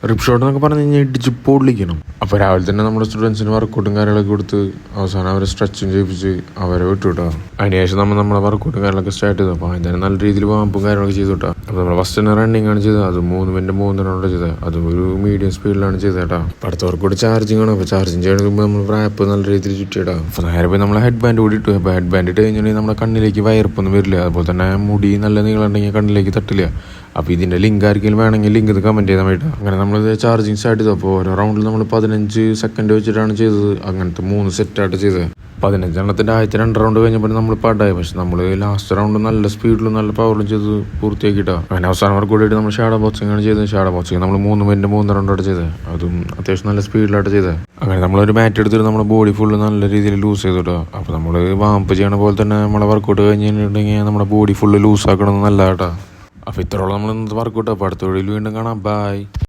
Rip shot എന്നൊക്കെ പറഞ്ഞു കഴിഞ്ഞാൽ ഇടിച്ച് പൊള്ളിക്കണം. അപ്പോൾ രാവിലെ തന്നെ നമ്മുടെ സ്റ്റുഡൻസിന് വർക്കൗട്ടും കാര്യങ്ങളൊക്കെ കൊടുത്ത് അവസാനം അവരെ സ്ട്രെച്ചിങ് ചെയ്യിപ്പിച്ച് അവരെ വിട്ടു കേട്ടോ. അതിനുശേഷം നമ്മുടെ വർക്കൗട്ടും കാര്യങ്ങളൊക്കെ സ്റ്റാർട്ട് ചെയ്തു. അപ്പോൾ അതിന് നല്ല രീതിയിൽ വാമ്പും കാര്യങ്ങളൊക്കെ ചെയ്തു കേട്ടോ. അപ്പോൾ നമ്മൾ ഫസ്റ്റ് തന്നെ റണ്ണിങ് ആണ് ചെയ്തത്. അത് 3 മിനിറ്റ് 3 റൗണ്ട് ചെയ്തത്. അതും ഒരു മീഡിയം സ്പീഡിലാണ് ചെയ്തത് കേട്ടോ. അപ്പോൾ അടുത്ത വർക്കൗട്ട് ചാർജിങ് ആണ്. അപ്പോൾ ചാർജിങ് ചെയ്യുമ്പോൾ നമ്മൾ റാപ്പ് നല്ല രീതിയിൽ ചുറ്റിയിട്ടോ. അപ്പോൾ നേരെ പോയി നമ്മൾ ഹെഡ് ബാൻഡ് കൂടി ഇട്ടു. അപ്പോൾ ഹെഡ് ബാൻഡ് ഇട്ട് കഴിഞ്ഞിട്ടുണ്ടെങ്കിൽ നമ്മുടെ കണ്ണിലേക്ക് വയർപ്പൊന്നും വരില്ല. അതുപോലെ തന്നെ മുടി നല്ല നീളമുണ്ടെങ്കിൽ കണ്ണിലേക്ക് തട്ടില്ല. അപ്പോൾ ഇതിൻ്റെ ലിങ്ക് ആർക്കെങ്കിലും വേണമെങ്കിൽ ലിങ്ക് ഇത് കമൻറ്റ് ചെയ്താൽ വേണ്ടിയിട്ട്. അങ്ങനെ നമ്മളിത് ചാർജിങ് സ്റ്റാർട്ട് ചെയ്തു. അപ്പോൾ ഓരോ റൗണ്ടിൽ നമ്മൾ 15 സെക്കൻഡ് വെച്ചിട്ടാണ് ചെയ്തത്. അങ്ങനത്തെ 3 സെറ്റായിട്ട് ചെയ്തത്. 15 എണ്ണത്തിൻ്റെ ആദ്യത്തെ 2 റൗണ്ട് കഴിഞ്ഞപ്പോൾ നമ്മൾ പാടായി. പക്ഷെ നമ്മൾ ലാസ്റ്റ് റൗണ്ട് നല്ല സ്പീഡിലും നല്ല പവറിലും ചെയ്ത് പൂർത്തിയാക്കിയിട്ടാണ്. അങ്ങനെ അവസാനം വർക്ക് കൂടിയിട്ട് നമ്മൾ ഷാഡോ ബോക്സിംഗ് ആണ് ചെയ്തത്. ഷാഡോ ബോക്സിംഗ് നമ്മൾ 3 മിനിറ്റ് 3 റൗണ്ടായിട്ട് ചെയ്തത്. അതും അത്യാവശ്യം നല്ല സ്പീഡിലായിട്ട് ചെയ്തത്. അങ്ങനെ നമ്മളൊരു മാറ്റ് എടുത്തിട്ട് നമ്മുടെ ബോഡി ഫുള്ള് നല്ല രീതിയിൽ ലൂസ് ചെയ്തു കേട്ടോ. അപ്പോൾ നമ്മൾ വാമ്പ് ചെയ്യണ പോലെ തന്നെ നമ്മളെ വർക്കൗട്ട് കഴിഞ്ഞിട്ടുണ്ടെങ്കിൽ നമ്മുടെ ബോഡി ഫുള്ള് ലൂസ് ആക്കണമെന്ന് നല്ല കേട്ടോ. അപ്പോൾ ഇത്രയോളം നമ്മൾ ഇന്നത്തെ വർക്കൗട്ട്. അപ്പോൾ അടുത്ത വീഡിയോയിൽ വീണ്ടും കാണാം. ബൈ.